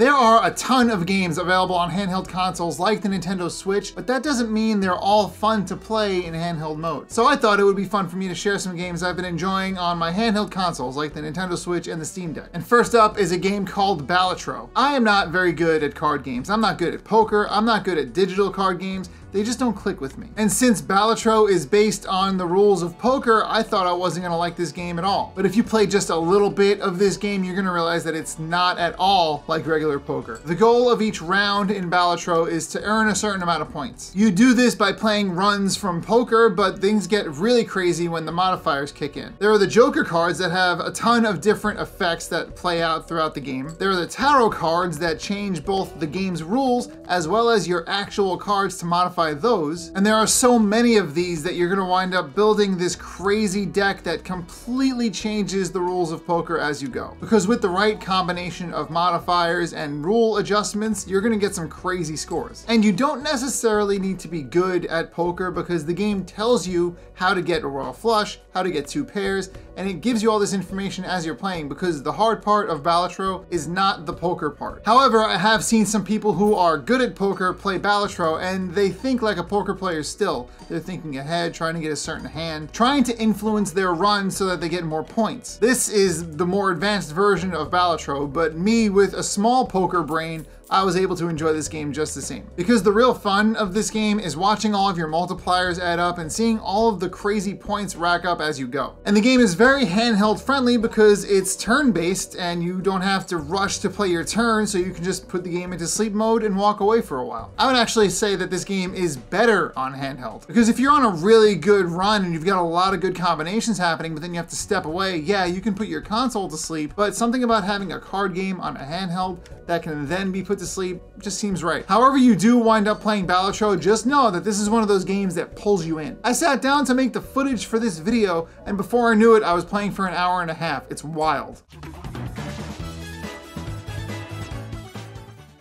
There are a ton of games available on handheld consoles like the Nintendo Switch, but that doesn't mean they're all fun to play in handheld mode. So I thought it would be fun for me to share some games I've been enjoying on my handheld consoles like the Nintendo Switch and the Steam Deck. And first up is a game called Balatro. I am not very good at card games. I'm not good at poker. I'm not good at digital card games. They just don't click with me. And since Balatro is based on the rules of poker, I thought I wasn't gonna like this game at all. But if you play just a little bit of this game, you're gonna realize that it's not at all like regular poker. The goal of each round in Balatro is to earn a certain amount of points. You do this by playing runs from poker, but things get really crazy when the modifiers kick in. There are the Joker cards that have a ton of different effects that play out throughout the game. There are the tarot cards that change both the game's rules as well as your actual cards to modify those. And there are so many of these that you're gonna wind up building this crazy deck that completely changes the rules of poker as you go. Because with the right combination of modifiers and rule adjustments, you're gonna get some crazy scores. And you don't necessarily need to be good at poker because the game tells you how to get a royal flush, how to get two pairs, and it gives you all this information as you're playing because the hard part of Balatro is not the poker part. However, I have seen some people who are good at poker play Balatro and they think like a poker player still. They're thinking ahead, trying to get a certain hand, trying to influence their run so that they get more points. This is the more advanced version of Balatro, but me with a small poker brain, I was able to enjoy this game just the same. Because the real fun of this game is watching all of your multipliers add up and seeing all of the crazy points rack up as you go. And the game is very handheld friendly because it's turn-based and you don't have to rush to play your turn, so you can just put the game into sleep mode and walk away for a while. I would actually say that this game is better on handheld. Because if you're on a really good run and you've got a lot of good combinations happening, but then you have to step away, yeah, you can put your console to sleep, but something about having a card game on a handheld that can then be put to sleep just seems right. However you do wind up playing Balatro, just know that this is one of those games that pulls you in. I sat down to make the footage for this video, and before I knew it, I was playing for an hour and a half. It's wild.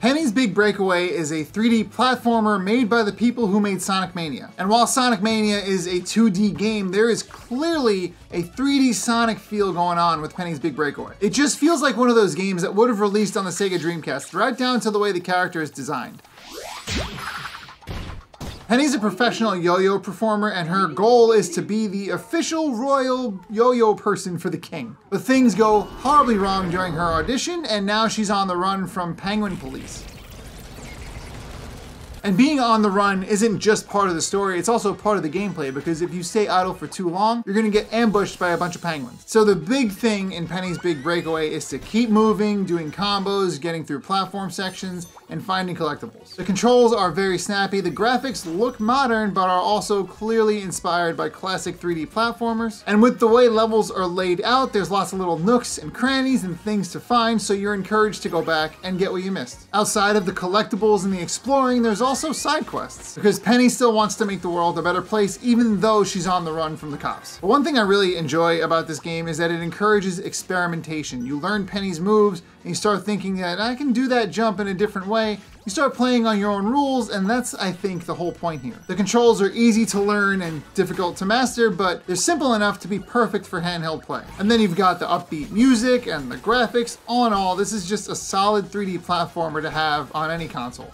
Penny's Big Breakaway is a 3D platformer made by the people who made Sonic Mania. And while Sonic Mania is a 2D game, there is clearly a 3D Sonic feel going on with Penny's Big Breakaway. It just feels like one of those games that would have released on the Sega Dreamcast, right down to the way the character is designed. Penny's a professional yo-yo performer and her goal is to be the official royal yo-yo person for the king. But things go horribly wrong during her audition and now she's on the run from penguin police. And being on the run isn't just part of the story, it's also part of the gameplay because if you stay idle for too long, you're gonna get ambushed by a bunch of penguins. So the big thing in Penny's Big Breakaway is to keep moving, doing combos, getting through platform sections, and finding collectibles. The controls are very snappy, the graphics look modern, but are also clearly inspired by classic 3D platformers. And with the way levels are laid out, there's lots of little nooks and crannies and things to find, so you're encouraged to go back and get what you missed. Outside of the collectibles and the exploring, there's also side quests, because Penny still wants to make the world a better place even though she's on the run from the cops. But one thing I really enjoy about this game is that it encourages experimentation. You learn Penny's moves and you start thinking that I can do that jump in a different way. You start playing on your own rules, and that's, I think, the whole point here. The controls are easy to learn and difficult to master, but they're simple enough to be perfect for handheld play. And then you've got the upbeat music and the graphics. All in all, this is just a solid 3D platformer to have on any console.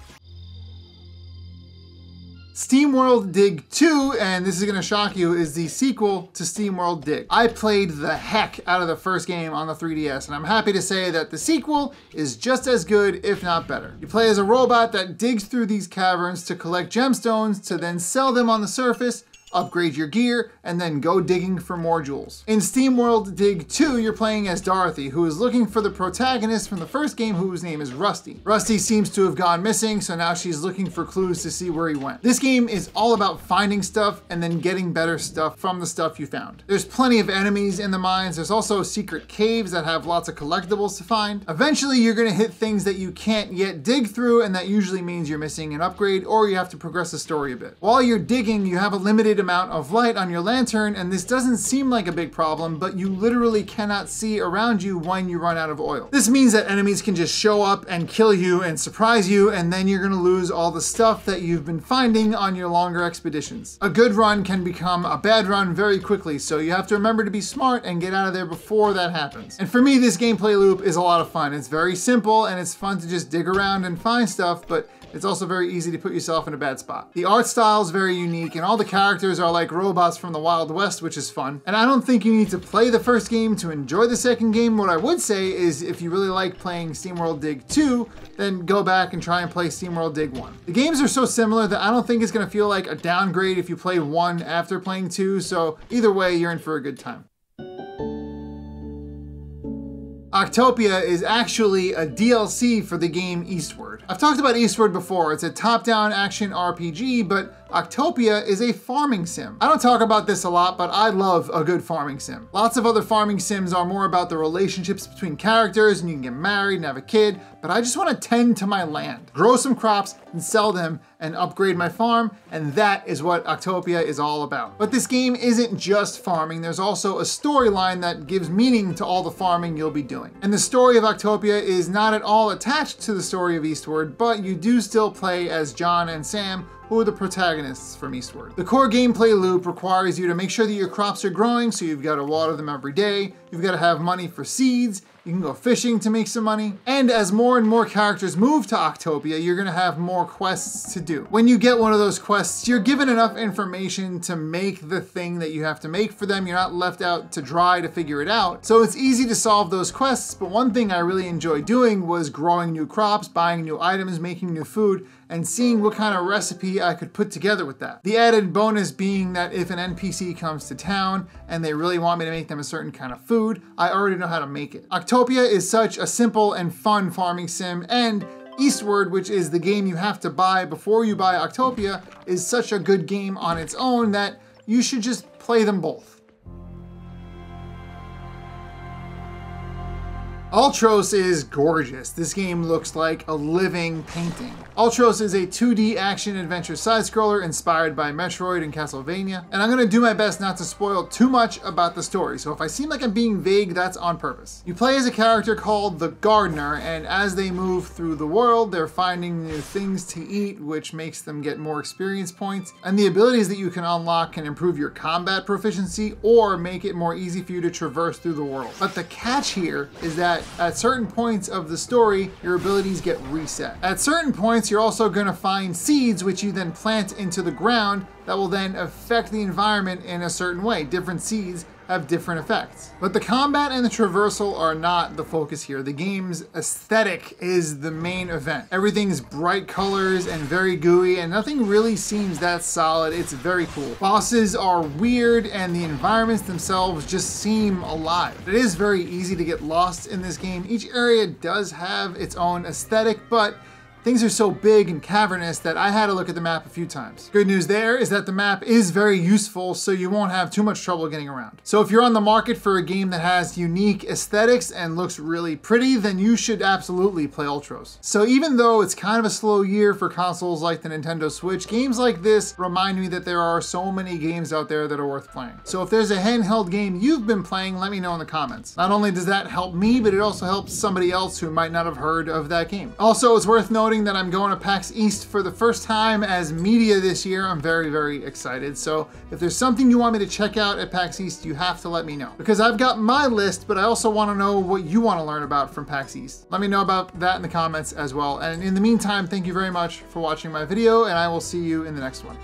Steamworld Dig 2, and this is gonna shock you, is the sequel to Steamworld Dig. I played the heck out of the first game on the 3DS, and I'm happy to say that the sequel is just as good, if not better. You play as a robot that digs through these caverns to collect gemstones to then sell them on the surface, upgrade your gear, and then go digging for more jewels. In Steamworld Dig 2, you're playing as Dorothy, who is looking for the protagonist from the first game whose name is Rusty. Rusty seems to have gone missing, so now she's looking for clues to see where he went. This game is all about finding stuff and then getting better stuff from the stuff you found. There's plenty of enemies in the mines. There's also secret caves that have lots of collectibles to find. Eventually, you're gonna hit things that you can't yet dig through, and that usually means you're missing an upgrade or you have to progress the story a bit. While you're digging, you have a limited limited amount of light on your lantern, and this doesn't seem like a big problem, but you literally cannot see around you when you run out of oil. This means that enemies can just show up and kill you and surprise you, and then you're gonna lose all the stuff that you've been finding on your longer expeditions. A good run can become a bad run very quickly, so you have to remember to be smart and get out of there before that happens. And for me, this gameplay loop is a lot of fun. It's very simple and it's fun to just dig around and find stuff, but it's also very easy to put yourself in a bad spot. The art style is very unique and all the characters are like robots from the Wild West, which is fun. And I don't think you need to play the first game to enjoy the second game. What I would say is if you really like playing Steamworld Dig 2, then go back and try and play Steamworld Dig 1. The games are so similar that I don't think it's gonna feel like a downgrade if you play 1 after playing 2, so either way, you're in for a good time. Octopia is actually a DLC for the game Eastward. I've talked about Eastward before. It's a top-down action RPG, but Octopia is a farming sim. I don't talk about this a lot, but I love a good farming sim. Lots of other farming sims are more about the relationships between characters and you can get married and have a kid, but I just want to tend to my land, grow some crops and sell them and upgrade my farm, and that is what Octopia is all about. But this game isn't just farming. There's also a storyline that gives meaning to all the farming you'll be doing. And the story of Octopia is not at all attached to the story of Eastward, but you do still play as John and Sam, who are the protagonists from Eastward. The core gameplay loop requires you to make sure that your crops are growing, so you've got to water them every day, you've got to have money for seeds, you can go fishing to make some money, and as more and more characters move to Octopia, you're gonna have more quests to do. When you get one of those quests, you're given enough information to make the thing that you have to make for them. You're not left out to dry to figure it out. So it's easy to solve those quests, but one thing I really enjoyed doing was growing new crops, buying new items, making new food, and seeing what kind of recipe I could put together with that. The added bonus being that if an NPC comes to town and they really want me to make them a certain kind of food, I already know how to make it. Octopia is such a simple and fun farming sim, and Eastward, which is the game you have to buy before you buy Octopia, is such a good game on its own that you should just play them both. Ultros is gorgeous. This game looks like a living painting. Ultros is a 2D action-adventure side-scroller inspired by Metroid and Castlevania, and I'm gonna do my best not to spoil too much about the story, so if I seem like I'm being vague, that's on purpose. You play as a character called the Gardener, and as they move through the world, they're finding new things to eat, which makes them get more experience points, and the abilities that you can unlock can improve your combat proficiency or make it more easy for you to traverse through the world. But the catch here is that at certain points of the story, your abilities get reset. At certain points, you're also going to find seeds which you then plant into the ground that will then affect the environment in a certain way. Different seeds have different effects. But the combat and the traversal are not the focus here. The game's aesthetic is the main event. Everything's bright colors and very gooey, and nothing really seems that solid. It's very cool. Bosses are weird and the environments themselves just seem alive. It is very easy to get lost in this game. Each area does have its own aesthetic, but things are so big and cavernous that I had to look at the map a few times. Good news there is that the map is very useful, so you won't have too much trouble getting around. So if you're on the market for a game that has unique aesthetics and looks really pretty, then you should absolutely play Ultros. So even though it's kind of a slow year for consoles like the Nintendo Switch, games like this remind me that there are so many games out there that are worth playing. So if there's a handheld game you've been playing, let me know in the comments. Not only does that help me, but it also helps somebody else who might not have heard of that game. Also, it's worth noting that I'm going to PAX East for the first time as media this year. I'm very, very excited. So if there's something you want me to check out at PAX East, you have to let me know. Because I've got my list, but I also want to know what you want to learn about from PAX East. Let me know about that in the comments as well. And in the meantime, thank you very much for watching my video, and I will see you in the next one.